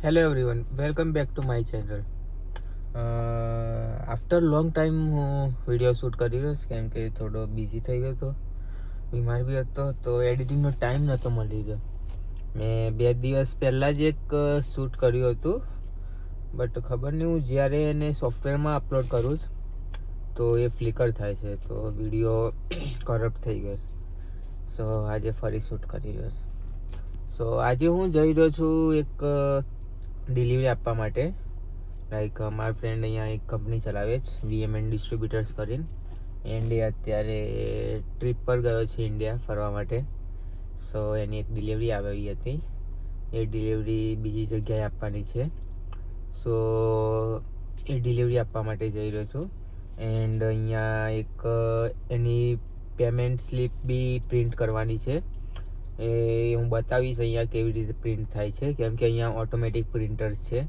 Hello everyone, welcome back to my channel. After long time હું video shoot કરી રહ્યો છું, કેમ કે થોડો બિઝી થઈ ગયો હતો, બીમાર બી હતો, તો એડિટિંગનો ટાઈમ નહોતો મળી રહ્યો. મેં 2 દિવસ પહેલાં જ એક શૂટ કર્યું હતું, બટ ખબર નહીં હું જ્યારે એને સોફ્ટવેરમાં અપલોડ કરું છું તો એ ફ્લિકર થાય છે, તો વિડીયો કરપ્ટ થઈ ગયો છે. સો આજે ફરી શૂટ કરી રહ્યો છું. સો આજે હું જઈ રહ્યો છું એક ડિલિવરી આપવા માટે. લાઈક મારા ફ્રેન્ડ અહીંયા એક કંપની ચલાવે છે, VMN ડિસ્ટ્રીબ્યુટર્સ કરીને, એન્ડ એ અત્યારે ટ્રીપ પર ગયો છે ઇન્ડિયા ફરવા માટે. સો એની એક ડિલિવરી આવી હતી, એ ડિલિવરી બીજી જગ્યાએ આપવાની છે. સો એ ડિલિવરી આપવા માટે જઈ રહ્યો છું. એન્ડ અહીંયા એક એની પેમેન્ટ સ્લિપ બી પ્રિન્ટ કરવાની છે. એ હું બતાવીશ અહીંયા કેવી રીતે પ્રિન્ટ થાય છે, કેમ કે અહીંયા ઓટોમેટિક પ્રિન્ટર્સ છે,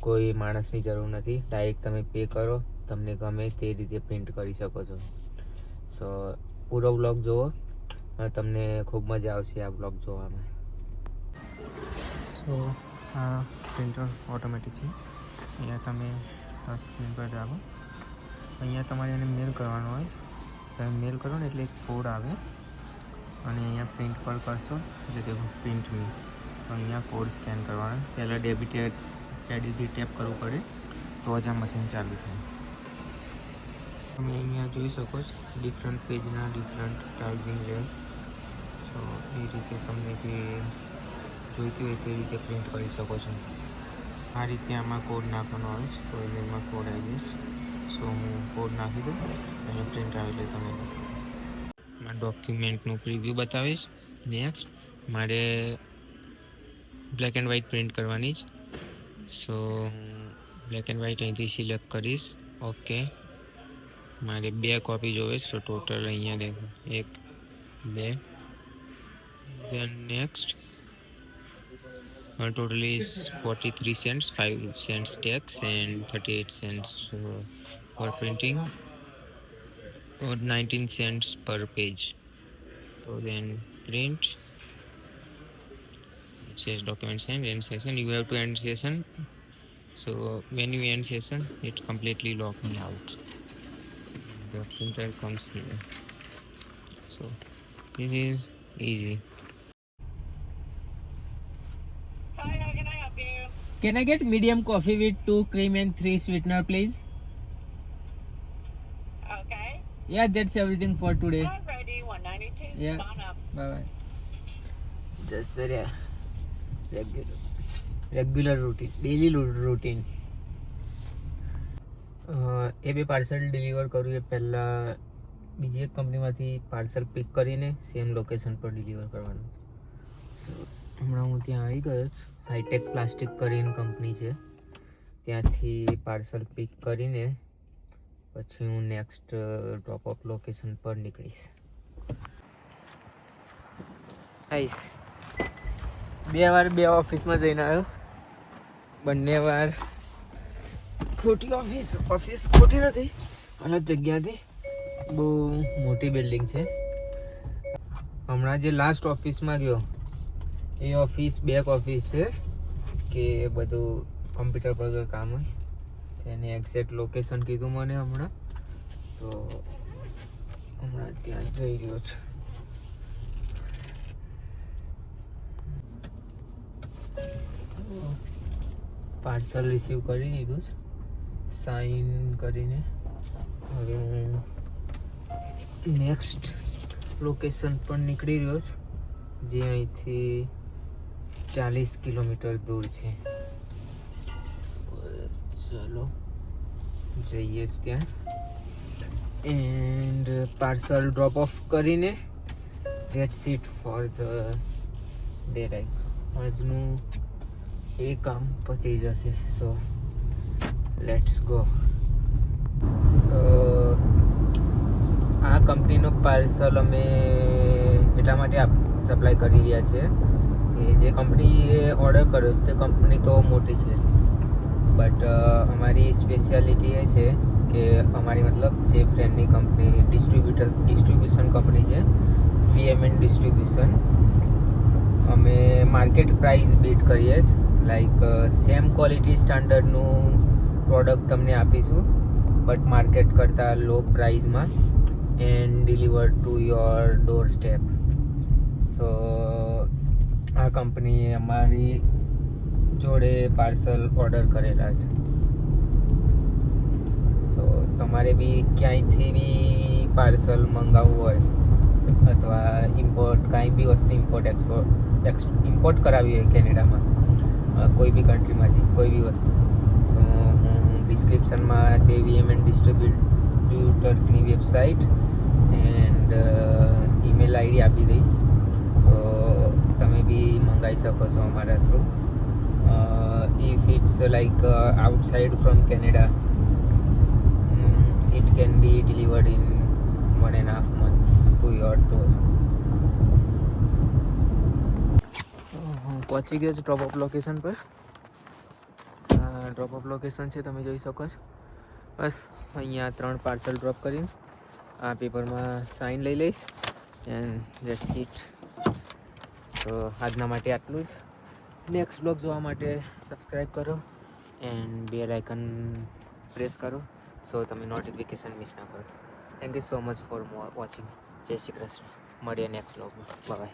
કોઈ માણસની જરૂર નથી. ડાયરેક્ટ તમે પે કરો, તમને ગમે તે રીતે પ્રિન્ટ કરી શકો છો. સો પૂરો વ્લોગ જુઓ, તમને ખૂબ મજા આવશે આ વ્લોગ જોવામાં. સો આ પ્રિન્ટર ઓટોમેટિક છે. અહીંયા તમે સ્ક્રીન પર જાઓ, અહીંયા તમારે એને મેલ કરવાનો હોય. તમે મેલ કરો ને એટલે એક કોડ આવે, અને અહીંયા પ્રિન્ટ પર કરશો એટલે દેખો પ્રિન્ટ મી. તો અહીંયા કોડ સ્કેન કરવાનો. પહેલાં ક્રેડિટથી ટેપ કરવું પડે તો જ આ મશીન ચાલુ થાય. તમે અહીંયા જોઈ શકો છો ડિફરન્ટ પેજના ડિફરન્ટ પ્રાઇઝિંગ લે. સો એ રીતે તમને જે જોઈતી હોય તે રીતે પ્રિન્ટ કરી શકો છો. આ રીતે આમાં કોડ નાખવાનો આવે છે, તો એમાં કોડ આવી જશે. સો હું કોડ નાખી દઉં, અહીંયા પ્રિન્ટ આવે એટલે તમે ડોક્યુમેન્ટનું પ્રિવ્યૂ બતાવીશ. નેક્સ્ટ મારે બ્લેક એન્ડ વ્હાઇટ પ્રિન્ટ કરવાની જ. સો બ્લેક એન્ડ વ્હાઇટ અહીંથી સિલેક્ટ કરીશ. ઓકે, મારે 2 કોપી જોવે છે, તો ટોટલ અહીંયા દેખો 1 2. દેન next total is 43 cents, 5 cents tax and 38 cents for printing, or 19 cents per page. So then print, it says documents end session. You have to end session. So when you end session, it completely lock me out. The printer comes here. So this is easy. Can I get medium coffee with 2 cream and 3 sweetener, please? Okay. Yeah, that's everything for today. Alrighty, 192. Yeah. On up. Bye bye. Just the regular routine, daily routine. એ બે parcel deliver કરું એ પહેલાં બીજી એક કંપનીમાંથી parcel pick કરીને same location પર deliver કરવાનું. સો હમણાં હું ત્યાં આવી ગયો છું. હાઈટેક પ્લાસ્ટિક કરીને કંપની છે, ત્યાંથી પાર્સલ પિક કરીને પછી હું નેક્સ્ટ ડ્રોપ ઓફ લોકેશન પર નીકળીશ. 2 વાર 2 ઓફિસમાં જઈને આવ્યો. બંને વાર ખોટી ઓફિસ ખોટી નથી, અલગ જગ્યાથી. બહુ મોટી બિલ્ડિંગ છે. હમણાં જે લાસ્ટ ઓફિસમાં ગયો એ ઓફિસ બેક ઓફિસ છે, કે બધું કમ્પ્યુટર પર કામ હોય. તેની એક્ઝેક્ટ લોકેશન કીધું મને હમણાં, તો હમણાં ત્યાં જઈ રહ્યો છું. પાર્સલ રિસીવ કરી દીધું છે, સાઇન કરીને. હવે હું નેક્સ્ટ લોકેશન પર નીકળી રહ્યો છું, જે અહીંથી 40 કિલોમીટર દૂર છે. ચલો જઈએ જ ત્યાં. એન્ડ પાર્સલ ડ્રોપ ઓફ કરીને that's it for the day. Like આજનું એ કામ પતી જશે. So let's go. સો આ કંપનીનો પાર્સલ અમે એટલા માટે સપ્લાય કરી રહ્યા છીએ કે જે કંપનીએ ઓર્ડર કર્યો છે તે કંપની તો મોટી છે, બટ અમારી સ્પેશિયાલિટી એ છે કે અમારી મતલબ જે ફ્રેન્ડની કંપની ડિસ્ટ્રીબ્યુશન કંપની છે, VMN ડિસ્ટ્રીબ્યુશન, અમે માર્કેટ પ્રાઇસ બીટ કરીએ જ. લાઈક સેમ ક્વોલિટી સ્ટાન્ડર્ડનું પ્રોડક્ટ તમને આપીશું બટ માર્કેટ કરતાં લો પ્રાઇઝમાં and deliver to your doorstep. So આ કંપનીએ અમારી જોડે પાર્સલ ઓર્ડર કરેલા છે. સો તમારે બી ક્યાંયથી બી પાર્સલ મંગાવવું હોય અથવા ઇમ્પોર્ટ કાંઈ બી વસ્તુ ઇમ્પોર્ટ કરાવી હોય કેનેડામાં કોઈ બી કન્ટ્રીમાંથી કોઈ બી વસ્તુ, તો હું ડિસ્ક્રિપ્શનમાં તે VMN ડિસ્ટ્રીબ્યુટર્સની વેબસાઇટ એન્ડ ઈમેલ આઈડી આપી દઈશ, તો તમે બી મંગાવી શકો છો અમારા through. If it's like outside from Canada, it can be delivered in 1.5 months to your door. હું પહોંચી ગયો છું ડ્રોપ ઓફ લોકેશન પર. ડ્રોપ ઓફ લોકેશન છે, તમે જોઈ શકો છો. બસ અહીંયા 3 પાર્સલ ડ્રોપ કરીને આ પેપરમાં સાઇન લઈ લઈશ એન્ડ ધેટ્સ ઇટ. સો આજના માટે આટલું જ. નેક્સ્ટ બ્લોગ જોવા માટે સબસ્ક્રાઈબ કરો એન્ડ બેલ આઇકન પ્રેસ કરો સો તમે નોટિફિકેશન મિસ ના કરો. Thank you so much for watching. જય શ્રી કૃષ્ણ. મળીએ નેક્સ્ટ બ્લોગમાં. બાય.